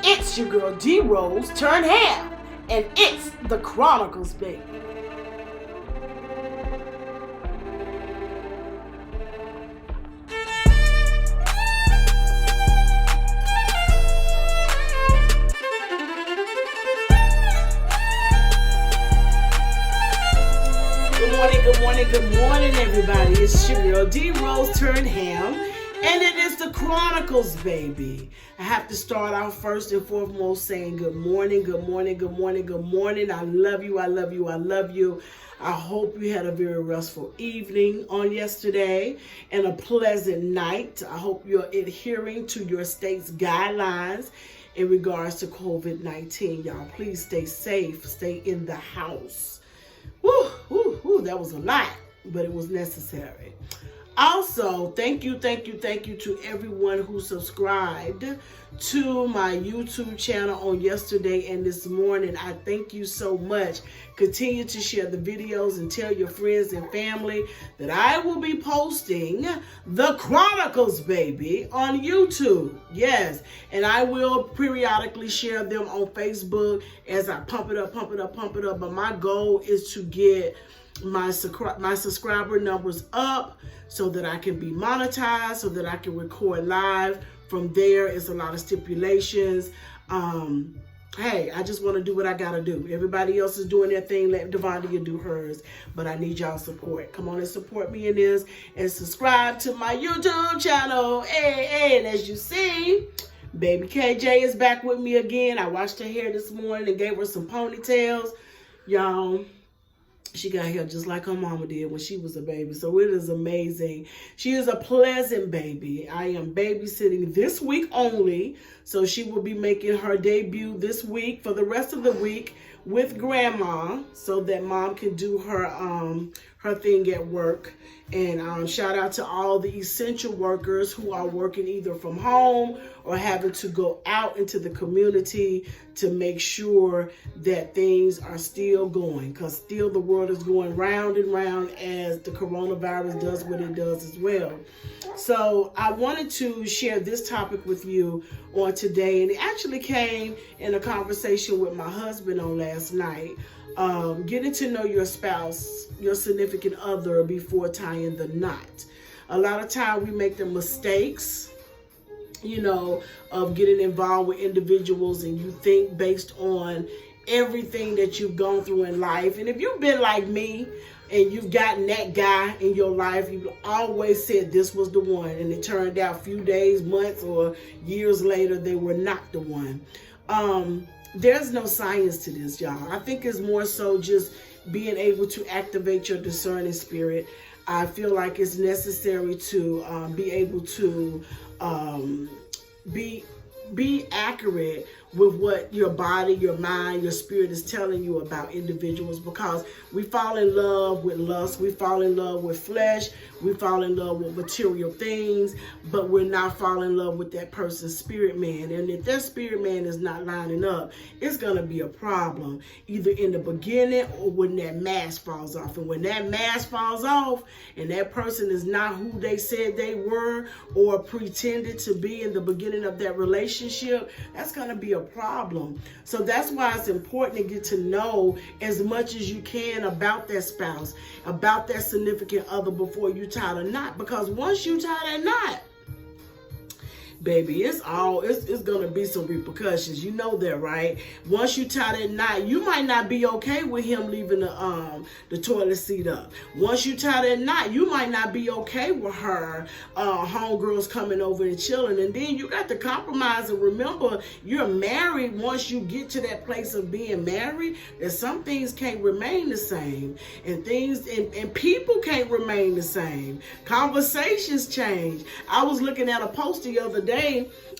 It's your girl D-Rose turned ham, and it's the Chronicles, baby. Good morning, everybody. It's your girl D-Rose turned ham, and it is the Chronicles, baby. I have to start out first and foremost saying good morning, good morning, good morning, good morning. I love you, I love you, I love you. I hope you had a very restful evening on yesterday and a pleasant night. I hope you're adhering to your state's guidelines in regards to COVID-19. Y'all, please stay safe, stay in the house. Woo, that was a lot, but it was necessary. Also, thank you to everyone who subscribed to my YouTube channel on yesterday and this morning. I thank you so much. Continue to share the videos and tell your friends and family that I will be posting the Chronicles, baby, on YouTube. Yes, and I will periodically share them on Facebook as I pump it up. But my goal is to get my subscriber numbers up so that I can be monetized, so that I can record live. From there, it's a lot of stipulations. Hey, I just want to do what I got to do. Everybody else is doing their thing. Let Devondia do hers. But I need y'all support. Come on and support me in this. And subscribe to my YouTube channel. Hey, and as you see, baby KJ is back with me again. I washed her hair this morning and gave her some ponytails. Y'all, she got hair just like her mama did when she was a baby. So it is amazing. She is a pleasant baby. I am babysitting this week only. So she will be making her debut this week for the rest of the week with grandma so that mom can do her thing at work. And shout out to all the essential workers who are working either from home or having to go out into the community to make sure that things are still going, because still the world is going round and round as the coronavirus does what it does as well. So I wanted to share this topic with you on today, and it actually came in a conversation with my husband on last night. Getting to know your spouse, your significant other, before tying the knot. A lot of time we make the mistakes, of getting involved with individuals, and you think based on everything that you've gone through in life. And if you've been like me and you've gotten that guy in your life, you've always said this was the one, and it turned out a few days, months, or years later they were not the one. There's no science to this, y'all. I think it's more so just being able to activate your discerning spirit. I feel like it's necessary to be able to be accurate with what your body, your mind, your spirit is telling you about individuals, because we fall in love with lust, we fall in love with flesh, we fall in love with material things, but we're not falling in love with that person's spirit man. And if that spirit man is not lining up, it's going to be a problem, either in the beginning or when that mask falls off. And when that mask falls off and that person is not who they said they were or pretended to be in the beginning of that relationship, that's going to be a problem. So that's why it's important to get to know as much as you can about that spouse, about that significant other before you tie the knot. Because once you tie that knot, baby, it's gonna be some repercussions. You know that, right? Once you tie that knot, you might not be okay with him leaving the toilet seat up. Once you tie that knot, you might not be okay with her homegirls coming over and chilling. And then you got to compromise and remember, you're married. Once you get to that place of being married, that some things can't remain the same, and things and people can't remain the same. Conversations change. I was looking at a post the other day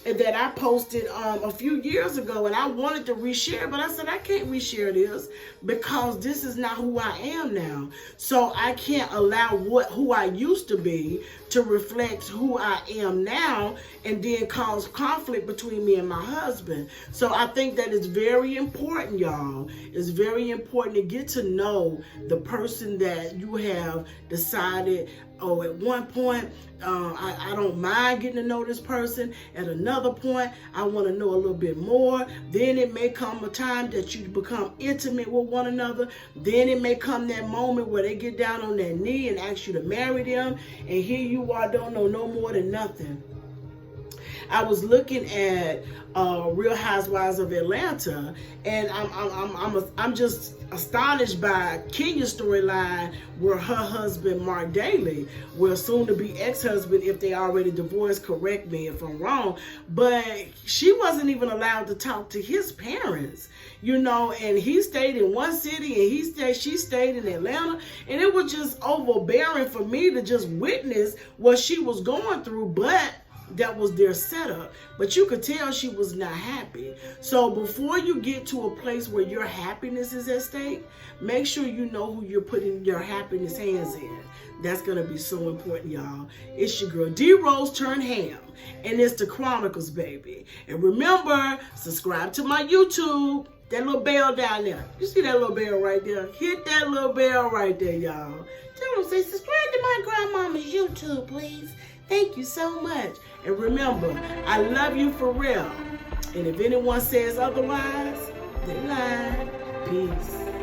that I posted a few years ago, and I wanted to reshare, but I said I can't reshare this because this is not who I am now. So I can't allow who I used to be to reflect who I am now and then cause conflict between me and my husband. So I think that it's very important, y'all. It's very important to get to know the person that you have decided oh, at one point, I don't mind getting to know this person. At another point, I want to know a little bit more. Then it may come a time that you become intimate with one another. Then it may come that moment where they get down on their knee and ask you to marry them. And here you are, don't know no more than nothing. I was looking at Real Housewives of Atlanta, and I'm just astonished by Kenya's storyline, where her husband Mark Daly, well, soon to be ex-husband, if they already divorced, correct me if I'm wrong, but she wasn't even allowed to talk to his parents, you know, and he stayed in one city and she stayed in Atlanta, and it was just overbearing for me to just witness what she was going through. But that was their setup, but you could tell she was not happy. So before you get to a place where your happiness is at stake, make sure you know who you're putting your happiness hands in. That's gonna be so important, y'all. It's your girl D Rose turned ham, and it's the Chronicles, baby. And remember, subscribe to my YouTube. That little bell down there. You see that little bell right there? Hit that little bell right there, y'all. Tell them, say, subscribe to my grandmama's YouTube, please. Thank you so much. And remember, I love you for real. And if anyone says otherwise, they lie. Peace.